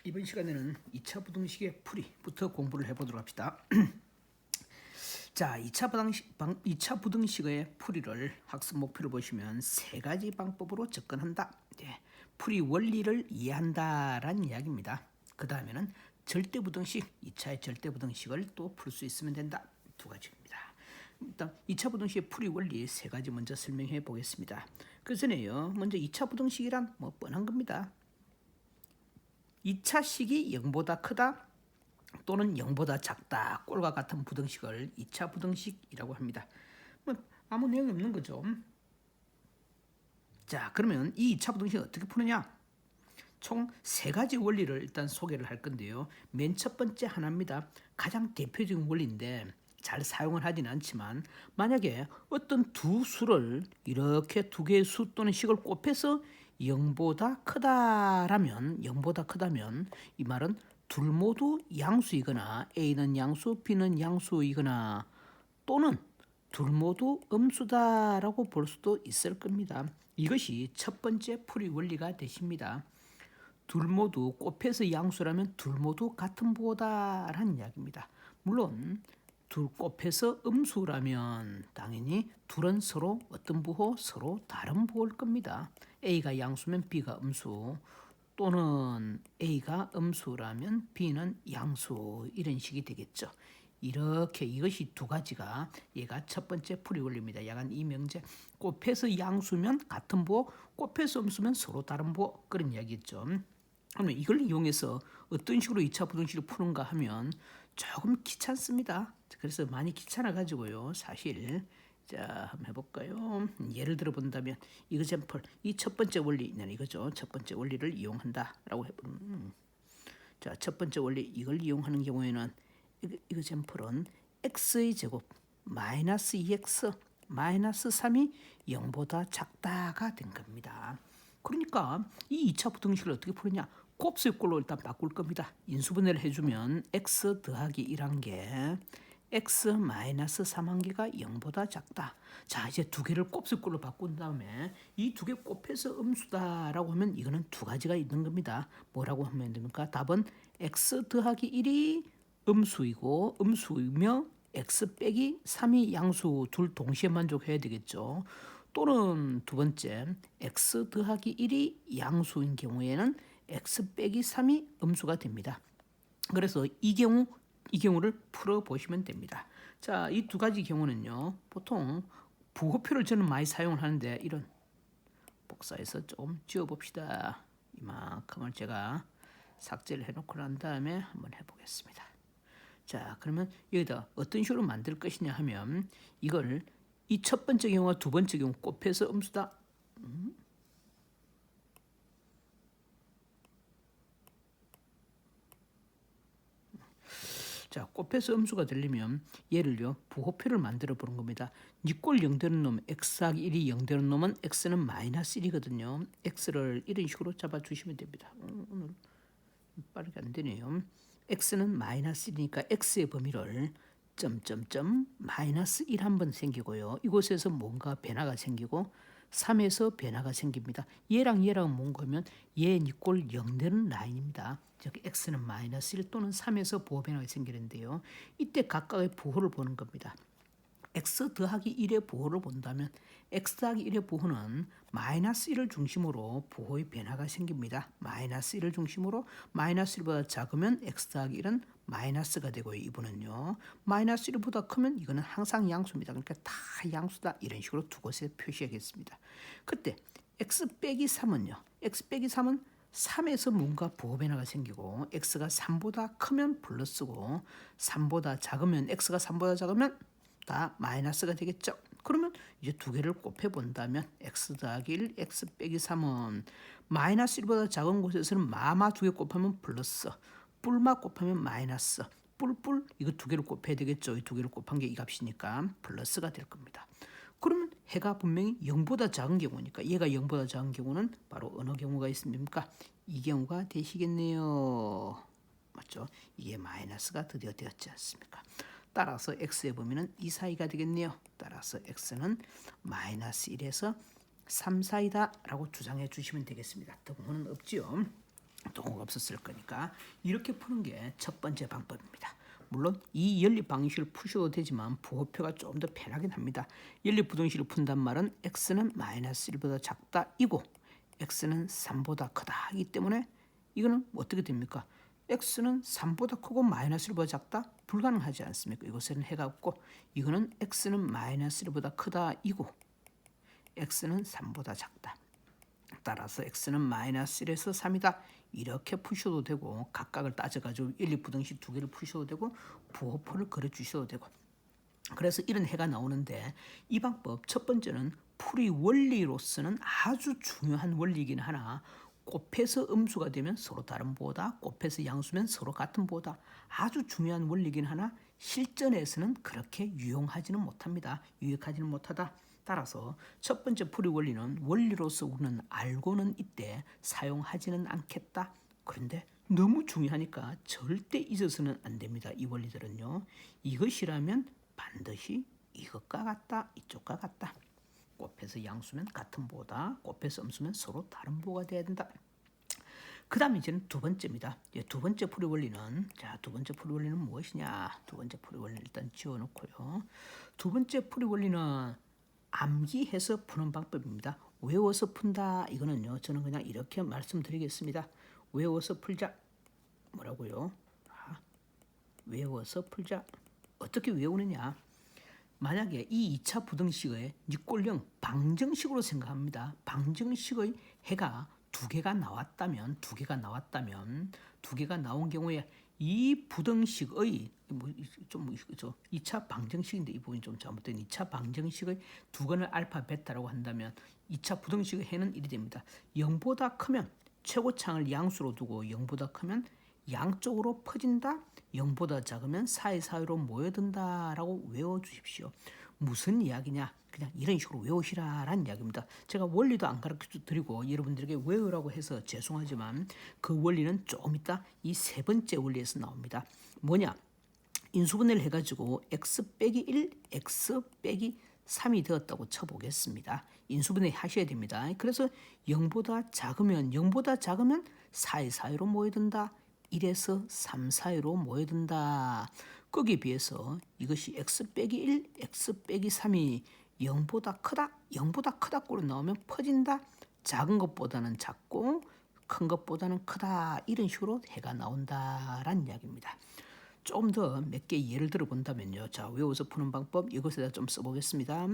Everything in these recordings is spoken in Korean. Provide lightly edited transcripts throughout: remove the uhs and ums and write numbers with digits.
이번 시간에는 2차 부등식의 풀이부터 공부를 해보도록 합시다. 자, 2차 부등식의 풀이를 학습 목표를 보시면 세 가지 방법으로 접근한다. 풀이 원리를 이해한다라는 이야기입니다. 그 다음에는 절대부등식, 2차의 절대부등식을 또 풀 수 있으면 된다. 두 가지입니다. 일단 2차 부등식의 풀이 원리 세 가지 먼저 설명해 보겠습니다. 그 전에요. 먼저 2차 부등식이란 뭐 뻔한 겁니다. 2차식이 0보다 크다 또는 0보다 작다 꼴과 같은 부등식을 2차 부등식이라고 합니다. 뭐 아무 내용이 없는 거죠. 자, 그러면 이 2차 부등식을 어떻게 푸느냐? 총 세 가지 원리를 일단 소개를 할 건데요. 맨 첫 번째 하나입니다. 가장 대표적인 원리인데 잘 사용을 하지는 않지만 만약에 어떤 두 수를 이렇게 두 개의 수 또는 식을 곱해서 0보다 크다라면 0보다 크다면 이 말은 둘 모두 양수이거나 A는 양수, B는 양수이거나 또는 둘 모두 음수다라고 볼 수도 있을 겁니다. 이것이 첫 번째 풀이 원리가 되십니다. 둘 모두 곱해서 양수라면 둘 모두 같은 부호다라는 이야기입니다. 물론 둘 곱해서 음수라면 당연히 둘은 서로 어떤 부호? 서로 다른 부호일 겁니다. A가 양수면 B가 음수 또는 A가 음수라면 B는 양수 이런 식이 되겠죠. 이렇게 이것이 두 가지가 얘가 첫 번째 풀이 원리입니다. 약간 이 명제 곱해서 양수면 같은 부호, 곱해서 음수면 서로 다른 부호 그런 이야기겠죠. 그러면 이걸 이용해서 어떤 식으로 2차 부등식을 푸는가 하면 조금 귀찮습니다. 그래서 많이 귀찮아 가지고요. 사실 자 한번 해볼까요? 예를 들어 본다면 이그잼플 이 첫 번째 원리는 이거죠. 첫 번째 원리를 이용한다라고 해보면 자 첫 번째 원리 이걸 이용하는 경우에는 이그잼플은 x의 제곱 마이너스 2x 마이너스 3이 0보다 작다가 된 겁니다. 그러니까 이 2차 부등식을 어떻게 푸느냐? 곱수의 꼴로 일단 바꿀 겁니다. 인수분해를 해주면 x 더하기 1한 개 x 마이너스 3한 개가 0보다 작다. 자 이제 두 개를 곱수의 꼴로 바꾼 다음에 이 두 개 곱해서 음수다라고 하면 이거는 두 가지가 있는 겁니다. 뭐라고 하면 됩니까? 답은 x 더하기 1이 음수이고 음수이며 x 빼기 3이 양수 둘 동시에 만족해야 되겠죠. 또는 두 번째 x 더하기 1이 양수인 경우에는 x 빼기 3이 음수가 됩니다. 그래서 이 경우를 풀어보시면 됩니다. 자, 이 두 가지 경우는요. 보통 부호표를 저는 많이 사용을 하는데 이런 복사해서 좀 지워봅시다. 이만큼을 제가 삭제를 해놓고 난 다음에 한번 해보겠습니다. 자, 그러면 여기다 어떤 식으로 만들 것이냐 하면 이걸 이 첫 번째 경우와 두 번째 경우 곱해서 음수다. 자, 곱해서 음수가 되려면 얘를요 부호표를 만들어 보는 겁니다. 니꼴 0되는 놈 x하기 1이 0되는 놈은 x는 마이너스 1이거든요. x를 이런 식으로 잡아주시면 됩니다. 오늘 빠르게 안 되네요. x는 마이너스 1이니까 x의 범위를 점점점 마이너스 1 한번 생기고요. 이곳에서 뭔가 변화가 생기고 3에서 변화가 생깁니다. 얘랑 얘랑 뭔가면 얘 니꼴 0 되는 라인입니다. 즉 x는 마이너스 1 또는 3에서 부호 변화가 생기는데요. 이때 각각의 부호를 보는 겁니다. x 더하기 1의 부호를 본다면 x 더하기 1의 부호는 마이너스 1을 중심으로 부호의 변화가 생깁니다. 마이너스 1을 중심으로 마이너스 1보다 작으면 x 더하기 1은 마이너스가 되고요. 이분은요. 마이너스 1보다 크면 이거는 항상 양수입니다. 그러니까 다 양수다. 이런 식으로 두 곳에 표시하겠습니다. 그때 x 빼기 3은요. x 빼기 3은 3에서 뭔가 부호 변화가 생기고 x가 3보다 크면 플러스고 3보다 작으면 x가 3보다 작으면 다 마이너스가 되겠죠. 그러면 이제 두 개를 곱해 본다면 x 더하기 1, x 빼기 3은 마이너스 1보다 작은 곳에서는 마마 두 개 곱하면 플러스, 뿔마 곱하면 마이너스, 뿔뿔 이거 두 개를 곱해야 되겠죠. 이 두 개를 곱한 게 이 값이니까 플러스가 될 겁니다. 그러면 해가 분명히 0보다 작은 경우니까 얘가 0보다 작은 경우는 바로 어느 경우가 있습니까? 이 경우가 되시겠네요. 맞죠? 이게 마이너스가 드디어 되었지 않습니까? 따라서 x의 범위는 2 사이가 되겠네요. 따라서 x는 마이너스 1에서 3 사이다 라고 주장해 주시면 되겠습니다. 더 부호는 없지요. 동호가 없었을 거니까 이렇게 푸는 게 첫 번째 방법입니다. 물론 이 연립 방식을 푸셔도 되지만 부호표가 좀 더 편하긴 합니다. 연립 부등식을 푼단 말은 x는 마이너스 1보다 작다 이고 x는 3보다 크다 이기 때문에 이거는 어떻게 됩니까? x는 3보다 크고 마이너스 1보다 작다? 불가능하지 않습니까? 이것에는 해가 없고 이거는 x는 마이너스 1보다 크다 이고 x는 3보다 작다. 따라서 x는 마이너스 1에서 3이다. 이렇게 푸셔도 되고 각각을 따져가지고 연립부등식 두 개를 푸셔도 되고 부호표를 그려주셔도 되고 그래서 이런 해가 나오는데 이 방법 첫 번째는 풀이 원리로서는 아주 중요한 원리이긴 하나 곱해서 음수가 되면 서로 다른 보다 곱해서 양수면 서로 같은 보다 아주 중요한 원리이긴 하나 실전에서는 그렇게 유용하지는 못합니다. 유익하지는 못하다. 따라서 첫 번째 풀이 원리는 원리로서 우리는 알고는 있되 사용하지는 않겠다. 그런데 너무 중요하니까 절대 잊어서는 안 됩니다. 이 원리들은요. 이것이라면 반드시 이것과 같다. 이쪽과 같다. 곱해서 양수면 같은 보다 곱해서 음수면 서로 다른 보가 돼야 된다. 그 다음에 이제는 두 번째입니다. 두 번째 풀이 원리는 두 번째 풀이 원리는 무엇이냐? 두 번째 풀이 원리는 일단 지워놓고요. 두 번째 풀이 원리는 암기해서 푸는 방법입니다. 외워서 푼다 이거는요. 저는 그냥 이렇게 말씀드리겠습니다. 외워서 풀자. 뭐라고요? 외워서 풀자. 어떻게 외우느냐? 만약에 이 2차 부등식의 니꼴령 방정식으로 생각합니다. 방정식의 해가 두 개가 나왔다면 두 개가 나온 경우에 이 부등식의 좀 2차 방정식인데 이 부분이 좀 잘못된 2차 방정식의 두 건을 알파 베타라고 한다면 2차 부등식의 해는 이리 됩니다. 0보다 크면 최고창을 양수로 두고 0보다 크면 양쪽으로 퍼진다. 0보다 작으면 사이사이로 모여든다라고 외워주십시오. 무슨 이야기냐? 그냥 이런 식으로 외우시라라는 이야기입니다. 제가 원리도 안 가르쳐드리고 여러분들에게 외우라고 해서 죄송하지만 그 원리는 조금 이따 이 세 번째 원리에서 나옵니다. 뭐냐? 인수분해를 해가지고 x 빼기 1, x 빼기 3이 되었다고 쳐보겠습니다. 인수분해 하셔야 됩니다. 그래서 0보다 작으면 사이사이로 모여든다. 1에서 3 사이로 모여든다. 거기에 비해서 이것이 x 빼기 1, x 빼기 3이 0보다 크다 꼴로 나오면 퍼진다. 작은 것보다는 작고 큰 것보다는 크다. 이런 식으로 해가 나온다라는 이야기입니다. 좀 더 몇 개 예를 들어 본다면요. 자, 외워서 푸는 방법 이것에다 좀 써보겠습니다.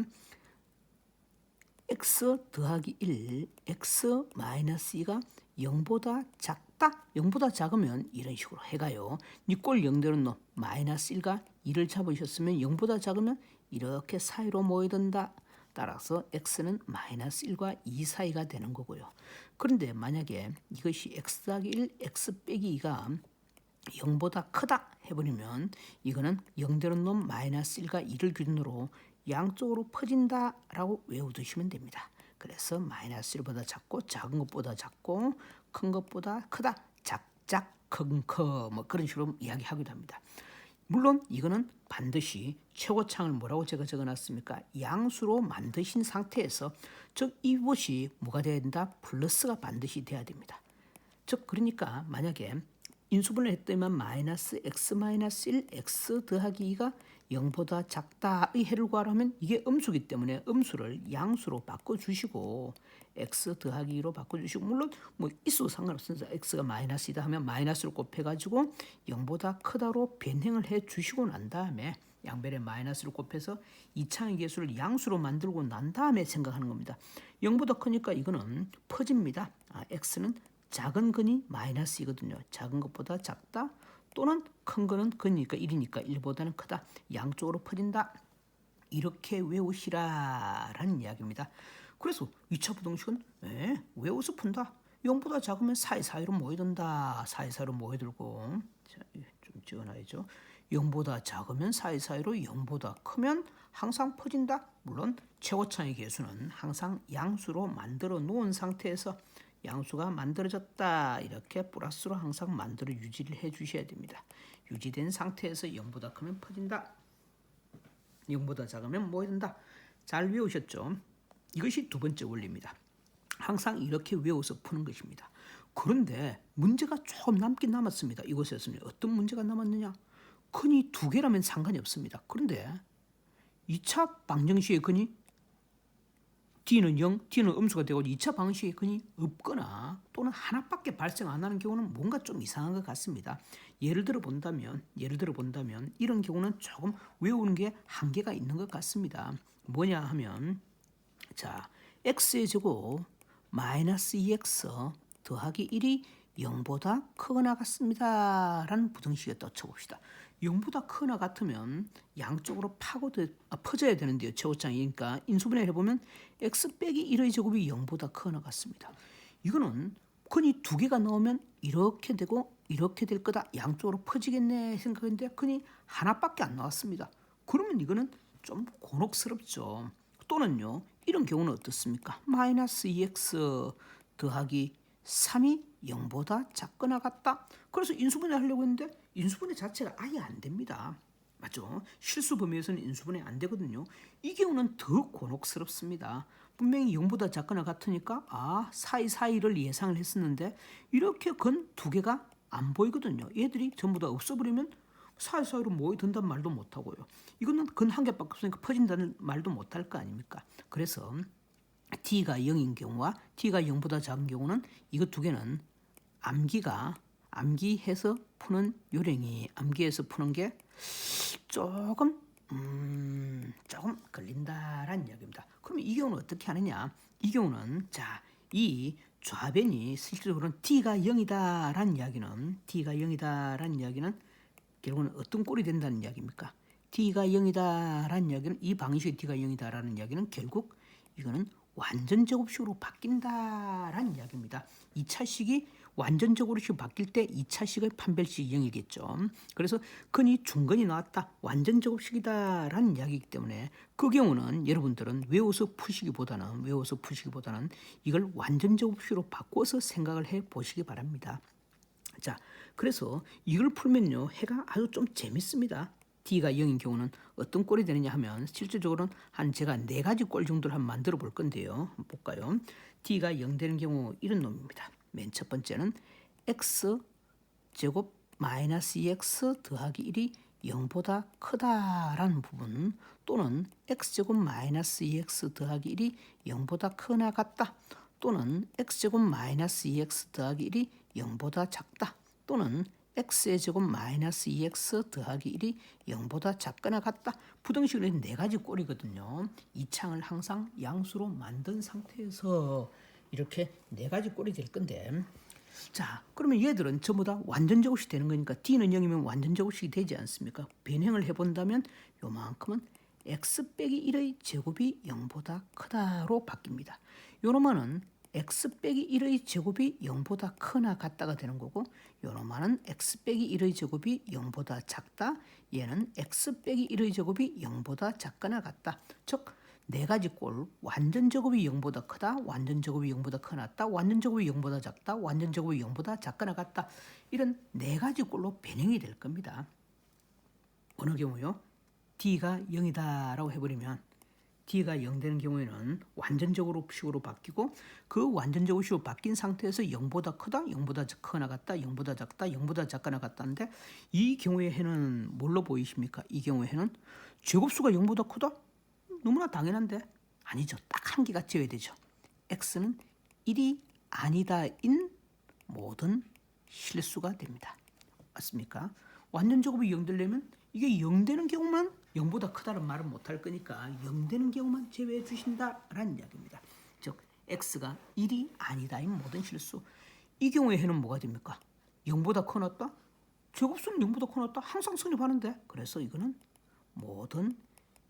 x 더하기 1, x 마이너스 2가 0보다 작다. 0보다 작으면 이런 식으로 해가요. 니꼴 0되는 놈 마이너스 1과 2를 잡으셨으면 0보다 작으면 이렇게 사이로 모여든다. 따라서 x는 마이너스 1과 2 사이가 되는 거고요. 그런데 만약에 이것이 x 더하기 1, x 빼기 2가 0보다 크다 해버리면 이거는 0되는 놈 마이너스 1과 2를 기준으로 양쪽으로 퍼진다라고 외워두시면 됩니다. 그래서 마이너스 1보다 작고 작은 것보다 작고 큰 것보다 크다. 작작 큰커 뭐 그런 식으로 이야기하기도 합니다. 물론 이거는 반드시 최고창을 뭐라고 제가 적어놨습니까? 양수로 만드신 상태에서 즉 이것이 뭐가 돼야 된다? 플러스가 반드시 돼야 됩니다. 즉 그러니까 만약에 인수분해를 했더니만 마이너스 x 마이너스 1 x 더하기 2가 0보다 작다의 해를 구하려면 이게 음수기 때문에 음수를 양수로 바꿔주시고 x 더하기 2로 바꿔주시고 물론 뭐 있어도 상관없습니다. x가 마이너스이다 하면 마이너스를 곱해가지고 0보다 크다로 변형을 해주시고 난 다음에 양변에 마이너스를 곱해서 2차의 개수를 양수로 만들고 난 다음에 생각하는 겁니다. 0보다 크니까 이거는 퍼집니다. x는 작은 근이 마이너스이거든요. 작은 것보다 작다 또는 큰 거는 근이니까 1이니까 1보다는 크다. 양쪽으로 퍼진다. 이렇게 외우시라라는 이야기입니다. 그래서 2차 부등식은 외워서 푼다. 0보다 작으면 사이사이로 모여든다. 사이사이로 모여들고 자, 좀 지어놔야죠. 0보다 작으면 사이사이로 0보다 크면 항상 퍼진다. 물론 최고차의 개수는 항상 양수로 만들어 놓은 상태에서 양수가 만들어졌다. 이렇게 플러스로 항상 만들어 유지를 해주셔야 됩니다. 유지된 상태에서 0보다 크면 퍼진다. 0보다 작으면 모여든다. 잘 외우셨죠? 이것이 두 번째 원리입니다. 항상 이렇게 외워서 푸는 것입니다. 그런데 문제가 조금 남긴 남았습니다. 이곳에서는 어떤 문제가 남았느냐? 근이 두 개라면 상관이 없습니다. 그런데 2차 방정식의 근이 D는 0, D는 음수가 되고 2차 방정식의 근이 없거나 또는 하나밖에 발생 안 하는 경우는 뭔가 좀 이상한 것 같습니다. 예를 들어 본다면 이런 경우는 조금 외우는 게 한계가 있는 것 같습니다. 뭐냐 하면 자, x의 제곱 마이너스 2x 더하기 1이 0보다 크거나 같습니다. 라는 부등식에 또 쳐봅시다. 0보다 크거나 같으면 양쪽으로 퍼져야 되는데요. 최고창이니까 인수분해 해보면 x 빼기 1의 제곱이 0보다 크거나 같습니다. 이거는 근이 두 개가 나오면 이렇게 되고 이렇게 될 거다. 양쪽으로 퍼지겠네 생각했는데 근이 하나밖에 안 나왔습니다. 그러면 이거는 좀 곤혹스럽죠. 또는요. 이런 경우는 어떻습니까? 마이너스 2x 더하기 3이 0보다 작거나 같다. 그래서 인수분해 하려고 했는데 인수분해 자체가 아예 안 됩니다. 맞죠? 실수 범위에서는 인수분해 안 되거든요. 이 경우는 더 곤혹스럽습니다. 분명히 0보다 작거나 같으니까 사이사이를 예상을 했었는데 이렇게 건 두 개가 안 보이거든요. 얘들이 전부 다 없어버리면 사이사이로 모여든다는 말도 못하고요. 이거는 근 한 개밖에 없으니까 퍼진다는 말도 못할 거 아닙니까? 그래서 T가 0인 경우와 T가 0보다 작은 경우는 이것 두 개는 암기해서 푸는 요령이 암기해서 푸는 게 조금 걸린다라는 이야기입니다. 그러면 이 경우는 어떻게 하느냐? 이 경우는 이 좌변이 실질적으로는 T가 0이다라는 이야기는 결국은 어떤 꼴이 된다는 이야기입니까? T가 0이다라는 이야기는 이 방식의 T가 0이다라는 이야기는 결국 이거는 완전 제곱식으로 바뀐다라는 이야기입니다. 2차식이 완전 제곱식으로 바뀔 때 2차식의 판별식이 0이겠죠. 그래서 근이 중근이 나왔다. 완전 제곱식이다라는 이야기이기 때문에 그 경우는 여러분들은 외워서 푸시기보다는 이걸 완전 제곱식으로 바꿔서 생각을 해 보시기 바랍니다. 자, 그래서 이걸 풀면요. 해가 아주 좀 재밌습니다. D가 0인 경우는 어떤 꼴이 되느냐 하면 실질적으로는 제가 4가지 꼴 정도를 한번 만들어 볼 건데요. 한번 볼까요? D가 0 되는 경우 이런 놈입니다. 맨 첫 번째는 x 제곱 마이너스 2x 더하기 1이 0보다 크다라는 부분 또는 x제곱 마이너스 2x 더하기 1이 0보다 크거나 같다 또는 x제곱 마이너스 2x 더하기 1이 0보다 작다 또는 x의 제곱 마이너스 2x 더하기 1이 0보다 작거나 같다. 부등식은 4가지 꼴이거든요. 이 창을 항상 양수로 만든 상태에서 이렇게 4가지 꼴이 될 건데 자, 그러면 얘들은 전부 다 완전 제곱식이 되는 거니까 D는 0이면 완전 제곱식이 되지 않습니까? 변형을 해본다면 요만큼은 x 빼기 1의 제곱이 0보다 크다로 바뀝니다. 요놈은 x 빼기 1의 제곱이 0보다 크나 같다가 되는 거고 요놈은 x 빼기 1의 제곱이 0보다 작다. 얘는 x 빼기 1의 제곱이 0보다 작거나 같다. 즉 4가지 꼴 완전 제곱이 0보다 크다. 완전 제곱이 0보다 크나다. 완전 제곱이 0보다 작다. 완전 제곱이 0보다 작거나 같다. 이런 4가지 꼴로 변형이 될 겁니다. 어느 경우요? D가 0이다라고 해버리면 D가 0 되는 경우에는 완전 제곱식으로 바뀌고 그 완전 제곱식으로 바뀐 상태에서 0보다 크다, 0보다 크거나 같다, 0보다 작다, 0보다 작거나 같다는데 이 경우의 해는 뭘로 보이십니까? 이 경우의 해는 제곱수가 0보다 크다? 너무나 당연한데 아니죠. 딱 한 개가 지어야 되죠. x는 1이 아니다인 모든 실수가 됩니다. 맞습니까? 완전 제곱이 0 되려면 이게 0 되는 경우만 0보다 크다는 말은 못할 거니까 0 되는 경우만 제외해 주신다라는 이야기입니다. 즉 x가 1이 아니다인 모든 실수. 이 경우의 해는 뭐가 됩니까? 0보다 커놨다? 제곱수는 0보다 커놨다? 항상 성립하는데 그래서 이거는 모든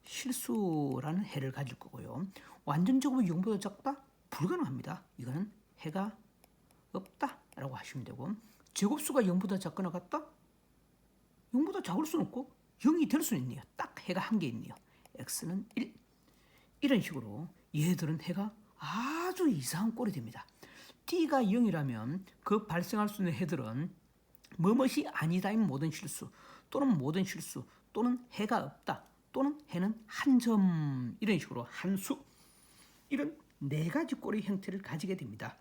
실수라는 해를 가질 거고요. 완전 제곱이 0보다 작다? 불가능합니다. 이거는 해가 없다라고 하시면 되고 제곱수가 0보다 작거나 같다? 0보다 작을 수는 없고 0이 될 수는 있네요. 딱 해가 한 개 있네요. x는 1. 이런 식으로 얘들은 해가 아주 이상한 꼴이 됩니다. t가 0이라면 그 발생할 수 있는 해들은 뭐뭇이 아니다인 모든 실수 또는 모든 실수 또는 해가 없다 또는 해는 한 점 이런 식으로 한 수 이런 4가지 꼴의 형태를 가지게 됩니다.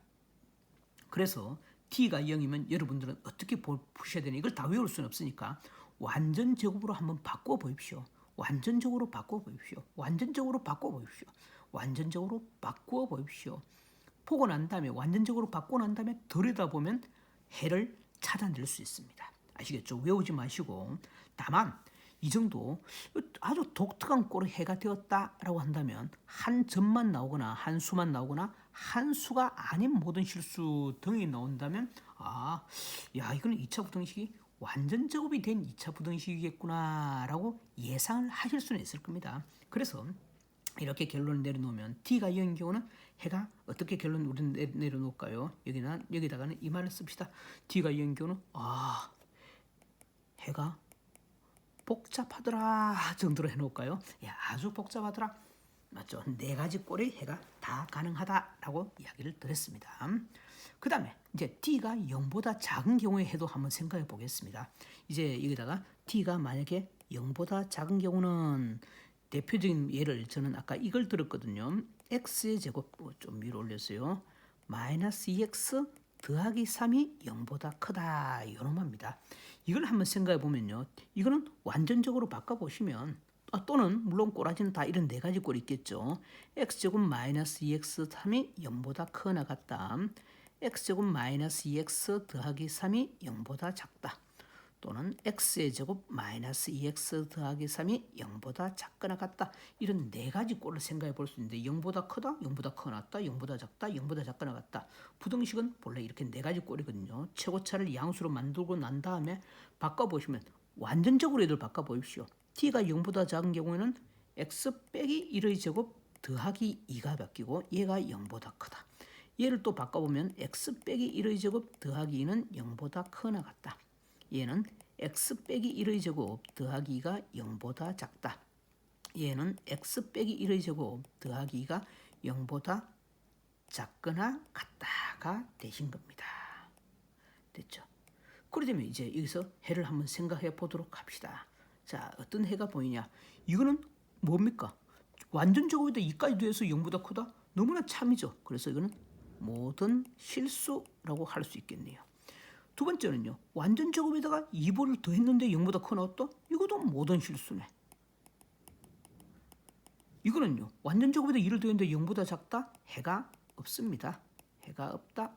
그래서 t가 0이면 여러분들은 어떻게 푸셔야 되나 이걸 다 외울 수는 없으니까 완전 제곱으로 한번 바꿔 보십시오. 완전적으로 바꿔 보십시오. 완전적으로 바꿔 보십시오. 완전적으로 바꾸어 보십시오. 보고 난 다음에 완전적으로 바꾸고 난 다음에 들여다보면 해를 찾아낼 수 있습니다. 아시겠죠? 외우지 마시고 다만 이 정도 아주 독특한 꼴의 해가 되었다라고 한다면 한 점만 나오거나 한 수만 나오거나 한 수가 아닌 모든 실수 등이 나온다면 이거는 2차 부등식이 완전 제곱이 된 2차 부등식이겠구나라고 예상을 하실 수는 있을 겁니다. 그래서 이렇게 결론을 내려놓으면 t가 0인 경우는 해가 어떻게 결론을 우리는 내려놓을까요? 여기다가는 이 말을 씁시다. t가 0인 경우는 해가 복잡하더라 정도로 해놓을까요? 아주 복잡하더라. 맞죠? 4가지 꼴의 해가 다 가능하다라고 이야기를 드렸습니다. 그 다음에 이제 t가 0보다 작은 경우의 해도 한번 생각해 보겠습니다. 이제 여기다가 t가 만약에 0보다 작은 경우는 대표적인 예를 저는 아까 이걸 들었거든요. x의 제곱 좀 위로 올렸어요. 마이너스 2x 더하기 3이 0보다 크다 이런 겁니다. 이걸 한번 생각해 보면요. 이거는 완전적으로 바꿔보시면 또는 물론 꼬라지는 다 이런 4가지 꼴이 있겠죠. x제곱 마이너스 2x 3이 0보다 크거나 같다. x제곱 마이너스 2x 더하기 3이 0보다 작다. 또는 x의 제곱 마이너스 2x 더하기 3이 0보다 작거나 같다. 이런 4가지 꼴을 생각해 볼 수 있는데 0보다 크다, 0보다 크거나 같다, 0보다 작다, 0보다 작거나 같다. 부등식은 본래 이렇게 4가지 꼴이거든요. 최고차를 양수로 만들고 난 다음에 바꿔보시면 완전적으로 얘들 바꿔보십시오. t가 0보다 작은 경우에는 x 빼기 1의 제곱 더하기 2가 바뀌고 얘가 0보다 크다. 얘를 또 바꿔보면 x 빼기 1의 제곱 더하기 2는 0보다 크거나 같다. 얘는 x 빼기 1의 제곱 더하기 2가 0보다 작다. 얘는 x 빼기 1의 제곱 더하기 2가 0보다 작거나 같다가 되신 겁니다. 됐죠? 그러면 이제 여기서 해를 한번 생각해 보도록 합시다. 자, 어떤 해가 보이냐? 이거는 뭡니까? 완전 제곱에다 2까지 더해서 0보다 크다? 너무나 참이죠. 그래서 이거는 모든 실수라고 할 수 있겠네요. 두 번째는요. 완전 제곱에다가 2보를 더했는데 0보다 커 나왔다? 이것도 모든 실수네. 이거는요. 완전 제곱에다 2를 더했는데 0보다 작다? 해가 없습니다. 해가 없다.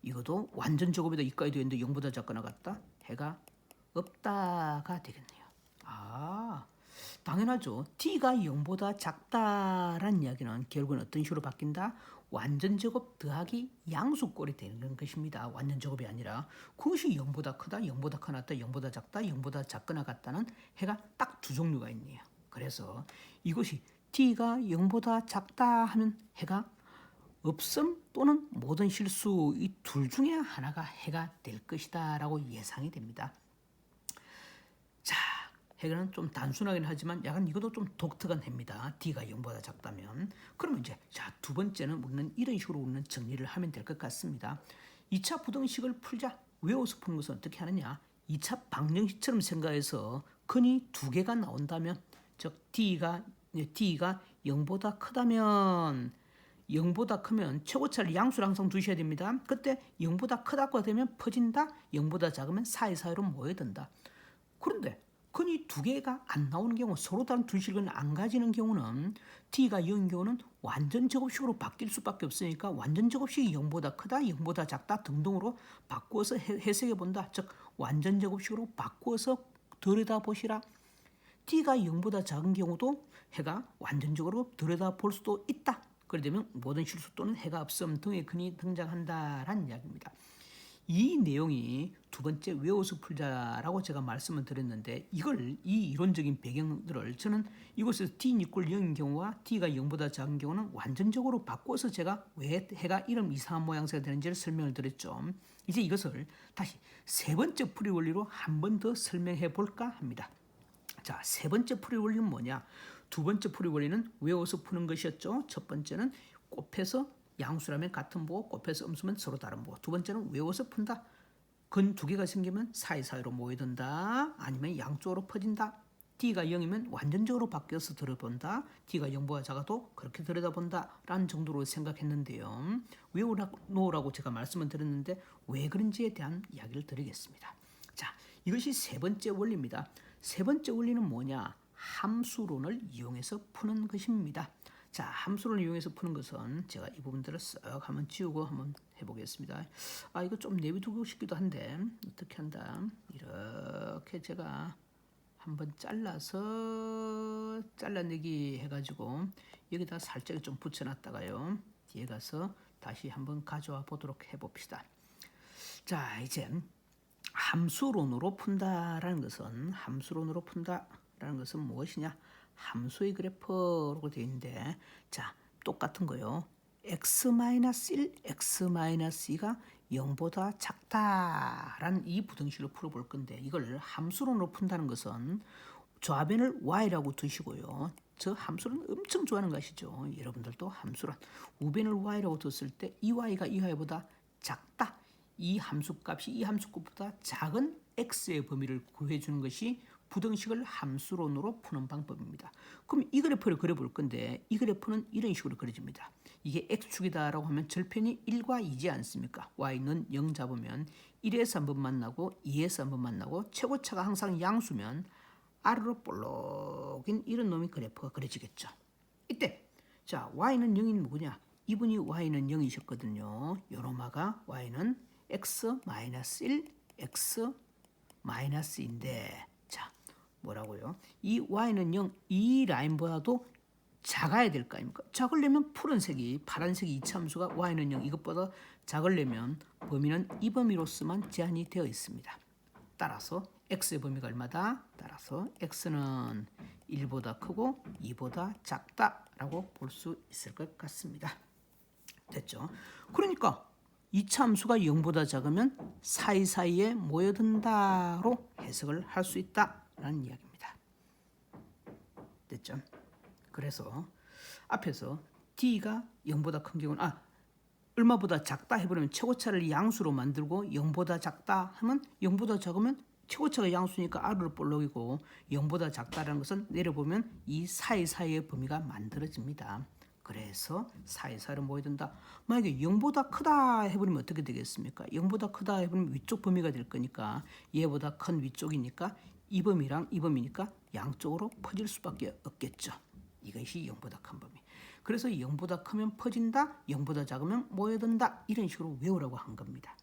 이것도 완전 제곱에다 2까지 더했는데 0보다 작거나 같다? 해가 없다가 되겠네요. 당연하죠. t가 0보다 작다라는 이야기는 결국은 어떤 식으로 바뀐다? 완전 제곱 더하기 양수꼴이 되는 것입니다. 완전 제곱이 아니라 그것이 0보다 크다, 0보다 커났다, 0보다 작다, 0보다 작거나 같다는 해가 딱 2 종류가 있네요. 그래서 이것이 t가 0보다 작다 하는 해가 없음 또는 모든 실수 이 둘 중에 하나가 해가 될 것이다 라고 예상이 됩니다. 자, 해는 좀 단순하긴 하지만 약간 이것도 좀 독특한 해입니다. t가 0보다 작다면. 그러면 이제 두 번째는 우리는 이런 식으로 우리는 정리를 하면 될 것 같습니다. 2차 부등식을 풀자. 외워서 푸는 것은 어떻게 하느냐? 2차 방정식처럼 생각해서 근이 2개가 나온다면 즉 t가 0보다 크다면 0보다 크면 최고차를 양수를 항상 두셔야 됩니다. 그때 0보다 크다고 되면 퍼진다. 0보다 작으면 사이사이로 모여든다. 그런데 근이 2개가 안 나오는 경우 서로 다른 두 실근을 안 가지는 경우는 t가 0인 경우는 완전 제곱식으로 바뀔 수밖에 없으니까 완전 제곱식이 0보다 크다, 0보다 작다 등등으로 바꾸어서 해석해 본다. 즉 완전 제곱식으로 바꾸어서 들여다보시라. t가 0보다 작은 경우도 해가 완전적으로 들여다볼 수도 있다. 그러면 모든 실수 또는 해가 없음 등의 근이 등장한다라는 이야기입니다. 이 내용이 두 번째 외워서 풀자라고 제가 말씀을 드렸는데 이 이론적인 배경들을 저는 이곳에서 t 이퀄 0인 경우와 t가 0보다 작은 경우는 완전적으로 바꿔서 제가 왜 해가 이런 이상한 모양새가 되는지를 설명을 드렸죠. 이제 이것을 다시 세 번째 풀이 원리로 한 번 더 설명해 볼까 합니다. 자, 세 번째 풀이 원리는 뭐냐? 두 번째 풀이 원리는 외워서 푸는 것이었죠. 첫 번째는 곱해서 양수라면 같은 보고 곱해서 음수면 서로 다른 보고. 두 번째는 외워서 푼다. 근 2개가 생기면 사이사이로 모여든다. 아니면 양쪽으로 퍼진다. D가 0이면 완전적으로 바뀌어서 들여다본다. D가 0보다 작아도 그렇게 들여다본다 라는 정도로 생각했는데요. 외우라고 제가 말씀을 드렸는데 왜 그런지에 대한 이야기를 드리겠습니다. 자, 이것이 세 번째 원리입니다. 세 번째 원리는 뭐냐? 함수론을 이용해서 푸는 것입니다. 자, 함수론을 이용해서 푸는 것은 제가 이 부분들을 쓱 한번 지우고 한번 해보겠습니다. 이거 좀 내비두고 싶기도 한데 어떻게 한다? 이렇게 제가 한번 잘라서 잘라내기 해가지고 여기다 살짝 좀 붙여놨다가요. 뒤에 가서 다시 한번 가져와 보도록 해봅시다. 자, 이제 함수론으로 fun다라는 것은 무엇이냐? 함수의 그래프라고 되어 있는데, 자, 똑같은 거요. x-1, x-2가 0보다 작다라는 이 부등식을 풀어볼 건데, 이걸 함수론으로 푼다는 것은 좌변을 y라고 두시고요. 저 함수는 엄청 좋아하는 것이죠. 여러분들도 함수론 우변을 y라고 뒀을 때 이 y가 이 y보다 작다. 이 함수값이 이 함수값보다 작은 x의 범위를 구해주는 것이 부등식을 함수론으로 푸는 방법입니다. 그럼 이 그래프를 그려볼 건데 이 그래프는 이런 식으로 그려집니다. 이게 x축이다라고 하면 절편이 1과 2지 않습니까? y는 0 잡으면 1에서 한번 만나고 2에서 한번 만나고 최고차가 항상 양수면 아래로 볼록인 이런 놈이 그래프가 그려지겠죠. 이때 자 y는 0이 누구냐? 이분이 y는 0이셨거든요. 요로마가 y는 x-1, x-인데 자 뭐라고요? 이 y는 0, 이 라인보다도 작아야 될 거 아닙니까? 작으려면 푸른색이 파란색이 이차함수가 y는 0 이것보다 작으려면 범위는 이 범위로서만 제한이 되어 있습니다. 따라서 x의 범위가 얼마다? 따라서 x는 1보다 크고 2보다 작다라고 볼 수 있을 것 같습니다. 됐죠? 그러니까 이차 함수가 0보다 작으면 사이사이에 모여든다로 해석을 할 수 있다라는 이야기입니다. 됐죠? 그래서 앞에서 d가 0보다 큰 경우는 얼마보다 작다 해버리면 최고차를 양수로 만들고 0보다 작다 하면 0보다 작으면 최고차가 양수니까 아래로 볼록이고 0보다 작다라는 것은 내려보면 이 사이사이의 범위가 만들어집니다. 그래서 사이사이로 모여든다. 만약에 0보다 크다 해버리면 어떻게 되겠습니까? 0보다 크다 해버리면 위쪽 범위가 될 거니까 얘보다 큰 위쪽이니까 이 범위랑 이 범위니까 양쪽으로 퍼질 수밖에 없겠죠. 이것이 0보다 큰 범위. 그래서 0보다 크면 퍼진다, 0보다 작으면 모여든다 이런 식으로 외우라고 한 겁니다.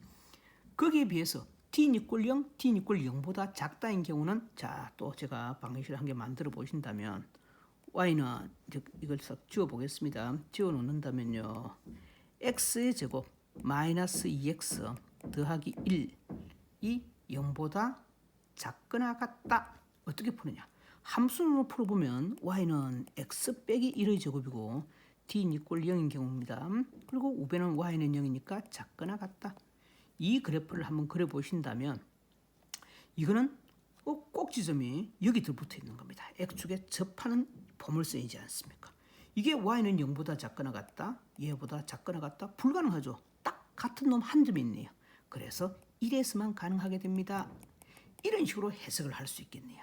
거기에 비해서 t 이퀄 0, t 이퀄 0보다 작다인 경우는 자, 또 제가 방정식을 한 개 만들어 보신다면 y는 이걸 싹 지워 보겠습니다. 지워 놓는다면요. x의 제곱 마이너스 2x 더하기 1이 0보다 작거나 같다. 어떻게 푸느냐? 함수로 풀어보면 y는 x 빼기 1의 제곱이고 t는 이퀄 0인 경우입니다. 그리고 우변은 y는 0이니까 작거나 같다. 이 그래프를 한번 그려보신다면 이거는 꼭지점이 여기 들붙어 있는 겁니다. x축에 접하는 포물선이지 않습니까? 이게 y는 0보다 작거나 같다. 얘보다 작거나 같다. 불가능하죠. 딱 같은 놈 한 점이 있네요. 그래서 1에서만 가능하게 됩니다. 이런 식으로 해석을 할 수 있겠네요.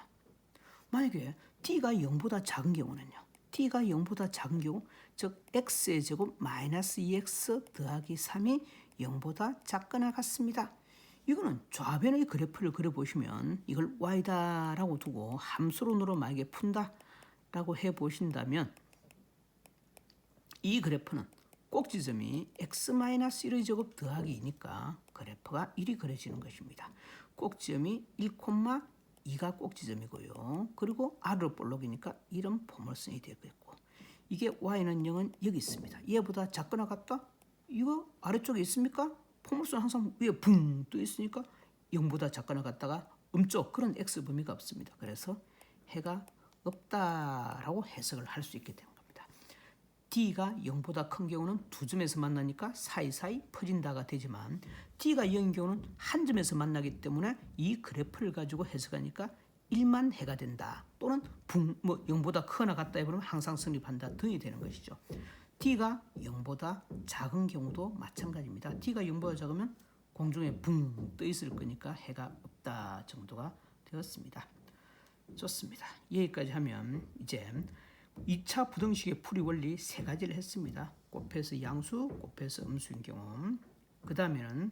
만약에 t가 0보다 작은 경우는요. t가 0보다 작은 경우 즉 x의 제곱 마이너스 2x 더하기 3이 0보다 작거나 같습니다. 이거는 좌변의 그래프를 그려보시면 이걸 y다라고 두고 함수론으로 만약에 푼다라고 해보신다면 이 그래프는 꼭지점이 x-1의 제곱 더하기 2니까 그래프가 1이 그려지는 것입니다. 꼭지점이 1,2가 꼭지점이고요. 그리고 아래로 볼록이니까 이런 포물선이 되겠고 이게 y는 0은 여기 있습니다. 얘보다 작거나 같다? 이거 아래쪽에 있습니까? 포물선 항상 위에 붕 떠 있으니까 0보다 작거나 같다가 음쪽 그런 x 범위가 없습니다. 그래서 해가 없다라고 해석을 할 수 있게 되는 겁니다. d가 0보다 큰 경우는 두 점에서 만나니까 사이사이 퍼진다가 되지만 d가 0인 경우는 한 점에서 만나기 때문에 이 그래프를 가지고 해석하니까 1만 해가 된다. 또는 0보다 크거나 같다 해보면 항상 성립한다 등이 되는 것이죠. t가 0보다 작은 경우도 마찬가지입니다. t가 0보다 작으면 공중에 붕 떠 있을 거니까 해가 없다 정도가 되었습니다. 좋습니다. 여기까지 하면 이제 2차 부등식의 풀이 원리 세 가지를 했습니다. 곱해서 양수, 곱해서 음수인 경우. 그 다음에는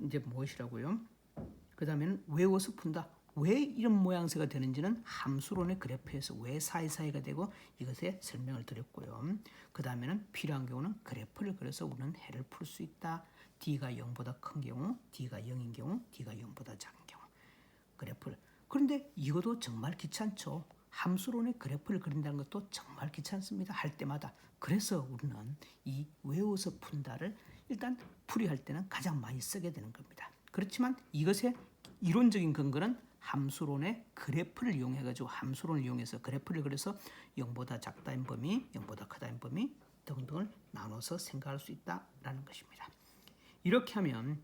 이제 무엇이라고요? 그 다음에는 외워서 푼다. 왜 이런 모양새가 되는지는 함수론의 그래프에서 왜 사이사이가 되고 이것에 설명을 드렸고요. 그 다음에는 필요한 경우는 그래프를 그려서 우리는 해를 풀 수 있다. D가 0보다 큰 경우, D가 0인 경우, D가 0보다 작은 경우. 그래프를. 그런데 이것도 정말 귀찮죠. 함수론의 그래프를 그린다는 것도 정말 귀찮습니다. 할 때마다. 그래서 우리는 이 외워서 푼다를 일단 풀이할 때는 가장 많이 쓰게 되는 겁니다. 그렇지만 이것의 이론적인 근거는 함수론의 그래프를 이용해가지고 함수론을 이용해서 그래프를 그려서 0보다 작다인 범위, 0보다 크다인 범위 등등을 나눠서 생각할 수 있다라는 것입니다. 이렇게 하면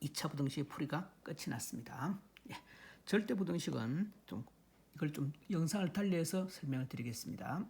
2차 부등식의 풀이가 끝이 났습니다. 예, 절대 부등식은 이걸 좀 영상을 달리해서 설명을 드리겠습니다.